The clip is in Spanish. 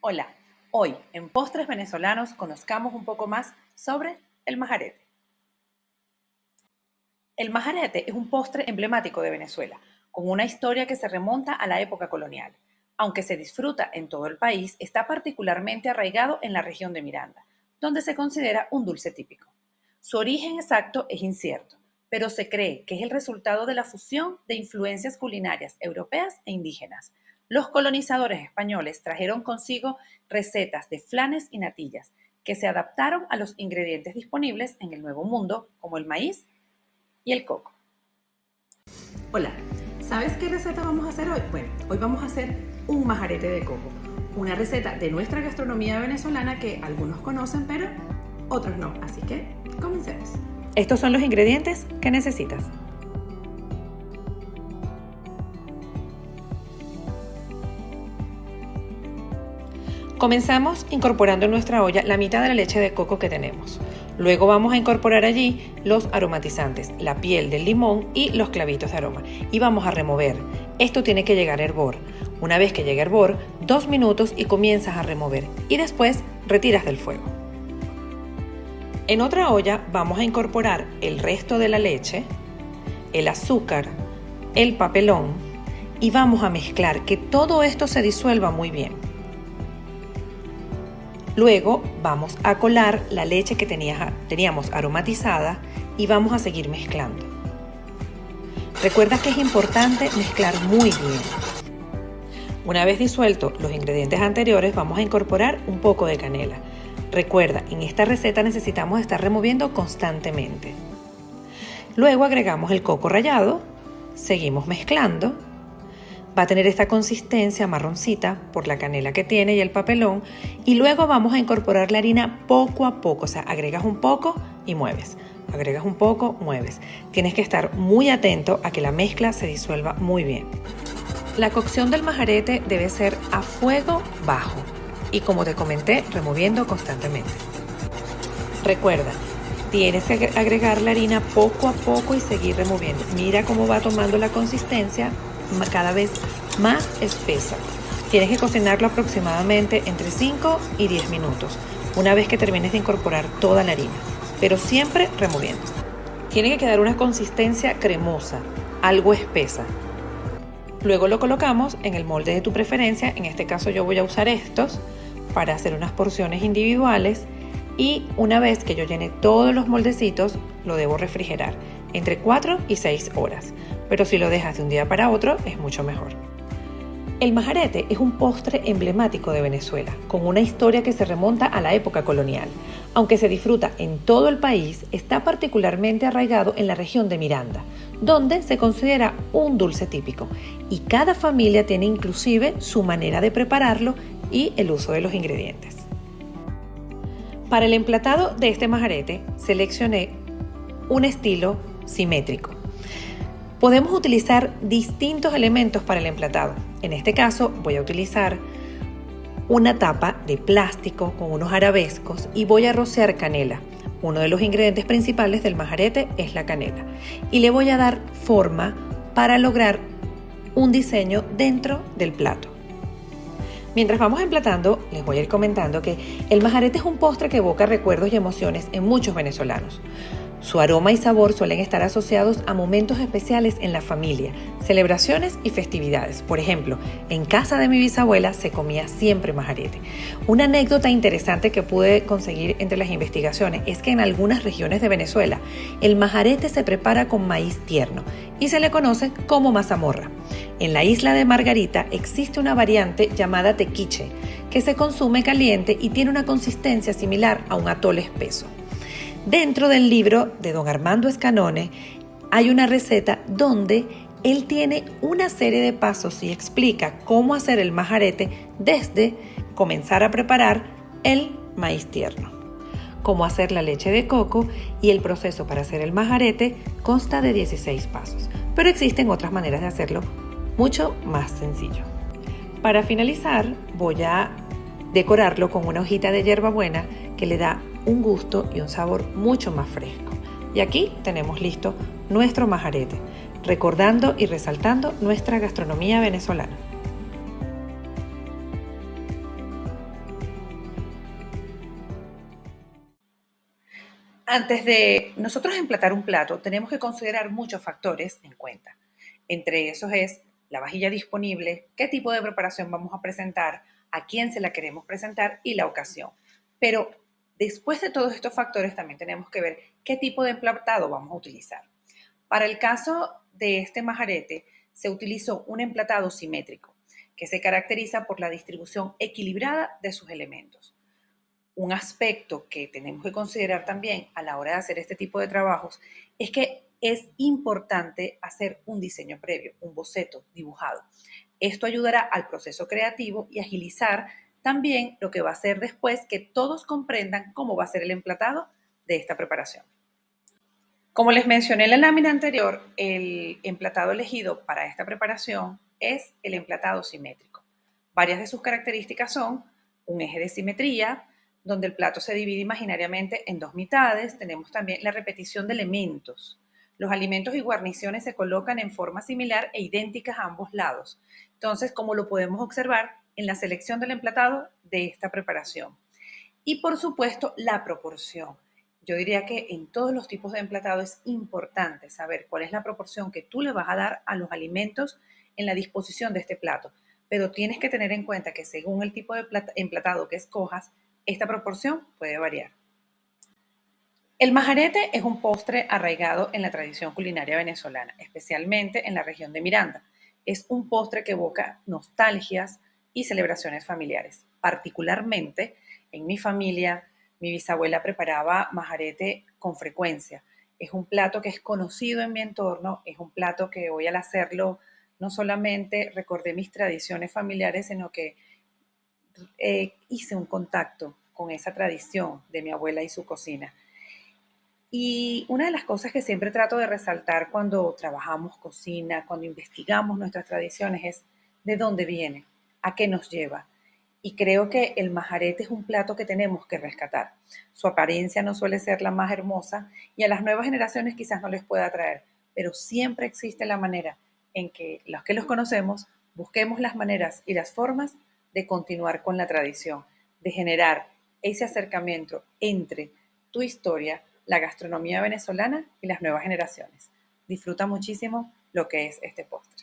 Hola, hoy en Postres Venezolanos conozcamos un poco más sobre el majarete. El majarete es un postre emblemático de Venezuela, con una historia que se remonta a la época colonial. Aunque se disfruta en todo el país, está particularmente arraigado en la región de Miranda, donde se considera un dulce típico. Su origen exacto es incierto, pero se cree que es el resultado de la fusión de influencias culinarias europeas e indígenas. Los colonizadores españoles trajeron consigo recetas de flanes y natillas que se adaptaron a los ingredientes disponibles en el Nuevo Mundo, como el maíz y el coco. Hola, ¿sabes qué receta vamos a hacer hoy? Bueno, hoy vamos a hacer un majarete de coco, una receta de nuestra gastronomía venezolana que algunos conocen, pero otros no. Así que comencemos. Estos son los ingredientes que necesitas. Comenzamos incorporando en nuestra olla la mitad de la leche de coco que tenemos. Luego vamos a incorporar allí los aromatizantes, la piel del limón y los clavitos de aroma. Y vamos a remover. Esto tiene que llegar a hervor. Una vez que llegue a hervor, 2 minutos y comienzas a remover. Y después retiras del fuego. En otra olla vamos a incorporar el resto de la leche, el azúcar, el papelón y vamos a mezclar que todo esto se disuelva muy bien. Luego vamos a colar la leche que teníamos aromatizada y vamos a seguir mezclando. Recuerda que es importante mezclar muy bien. Una vez disueltos los ingredientes anteriores, vamos a incorporar un poco de canela. Recuerda, en esta receta necesitamos estar removiendo constantemente. Luego agregamos el coco rallado, seguimos mezclando. Va a tener esta consistencia marroncita por la canela que tiene y el papelón. Y luego vamos a incorporar la harina poco a poco. O sea, agregas un poco y mueves. Agregas un poco, mueves. Tienes que estar muy atento a que la mezcla se disuelva muy bien. La cocción del majarete debe ser a fuego bajo. Y como te comenté, removiendo constantemente. Recuerda, tienes que agregar la harina poco a poco y seguir removiendo. Mira cómo va tomando la consistencia cada vez más espesa. Tienes que cocinarlo aproximadamente entre 5 y 10 minutos, una vez que termines de incorporar toda la harina, pero siempre removiendo. Tiene que quedar una consistencia cremosa, algo espesa. Luego lo colocamos en el molde de tu preferencia. En este caso yo voy a usar estos para hacer unas porciones individuales y una vez que yo llene todos los moldecitos lo debo refrigerar entre 4 y 6 horas. Pero si lo dejas de un día para otro es mucho mejor. El majarete es un postre emblemático de Venezuela, con una historia que se remonta a la época colonial. Aunque se disfruta en todo el país, está particularmente arraigado en la región de Miranda, donde se considera un dulce típico, y cada familia tiene inclusive su manera de prepararlo y el uso de los ingredientes. Para el emplatado de este majarete, seleccioné un estilo simétrico. Podemos utilizar distintos elementos para el emplatado. En este caso voy a utilizar una tapa de plástico con unos arabescos y voy a rociar canela. Uno de los ingredientes principales del majarete es la canela. Y le voy a dar forma para lograr un diseño dentro del plato. Mientras vamos emplatando, les voy a ir comentando que el majarete es un postre que evoca recuerdos y emociones en muchos venezolanos. Su aroma y sabor suelen estar asociados a momentos especiales en la familia, celebraciones y festividades. Por ejemplo, en casa de mi bisabuela se comía siempre majarete. Una anécdota interesante que pude conseguir entre las investigaciones es que en algunas regiones de Venezuela el majarete se prepara con maíz tierno y se le conoce como mazamorra. En la isla de Margarita existe una variante llamada tequiche que se consume caliente y tiene una consistencia similar a un atole espeso. Dentro del libro de don Armando Escanone hay una receta donde él tiene una serie de pasos y explica cómo hacer el majarete desde comenzar a preparar el maíz tierno, cómo hacer la leche de coco, y el proceso para hacer el majarete consta de 16 pasos, pero existen otras maneras de hacerlo mucho más sencillo. Para finalizar voy a decorarlo con una hojita de hierbabuena que le da un gusto y un sabor mucho más fresco. Y aquí tenemos listo nuestro majarete, recordando y resaltando nuestra gastronomía venezolana. Antes de nosotros emplatar un plato, tenemos que considerar muchos factores en cuenta. Entre esos es la vajilla disponible, qué tipo de preparación vamos a presentar, a quién se la queremos presentar y la ocasión. Pero después de todos estos factores también tenemos que ver qué tipo de emplatado vamos a utilizar. Para el caso de este majarete, se utilizó un emplatado simétrico, que se caracteriza por la distribución equilibrada de sus elementos. Un aspecto que tenemos que considerar también a la hora de hacer este tipo de trabajos es que es importante hacer un diseño previo, un boceto dibujado. Esto ayudará al proceso creativo y agilizar también lo que va a ser después que todos comprendan cómo va a ser el emplatado de esta preparación. Como les mencioné en la lámina anterior, el emplatado elegido para esta preparación es el emplatado simétrico. Varias de sus características son un eje de simetría, donde el plato se divide imaginariamente en dos mitades. Tenemos también la repetición de elementos. Los alimentos y guarniciones se colocan en forma similar e idénticas a ambos lados. Entonces, como lo podemos observar en la selección del emplatado de esta preparación. Y por supuesto, la proporción. Yo diría que en todos los tipos de emplatado es importante saber cuál es la proporción que tú le vas a dar a los alimentos en la disposición de este plato. Pero tienes que tener en cuenta que según el tipo de emplatado que escojas, esta proporción puede variar. El majarete es un postre arraigado en la tradición culinaria venezolana, especialmente en la región de Miranda. Es un postre que evoca nostalgias y celebraciones familiares. Particularmente en mi familia, mi bisabuela preparaba majarete con frecuencia. Es un plato que es conocido en mi entorno, es un plato que hoy al hacerlo no solamente recordé mis tradiciones familiares, sino que hice un contacto con esa tradición de mi abuela y su cocina. Y una de las cosas que siempre trato de resaltar cuando trabajamos cocina, cuando investigamos nuestras tradiciones, es de dónde viene, a qué nos lleva. Y creo que el majarete es un plato que tenemos que rescatar. Su apariencia no suele ser la más hermosa y a las nuevas generaciones quizás no les pueda atraer, pero siempre existe la manera en que los que los conocemos busquemos las maneras y las formas de continuar con la tradición, de generar ese acercamiento entre tu historia, la gastronomía venezolana y las nuevas generaciones. Disfruta muchísimo lo que es este postre.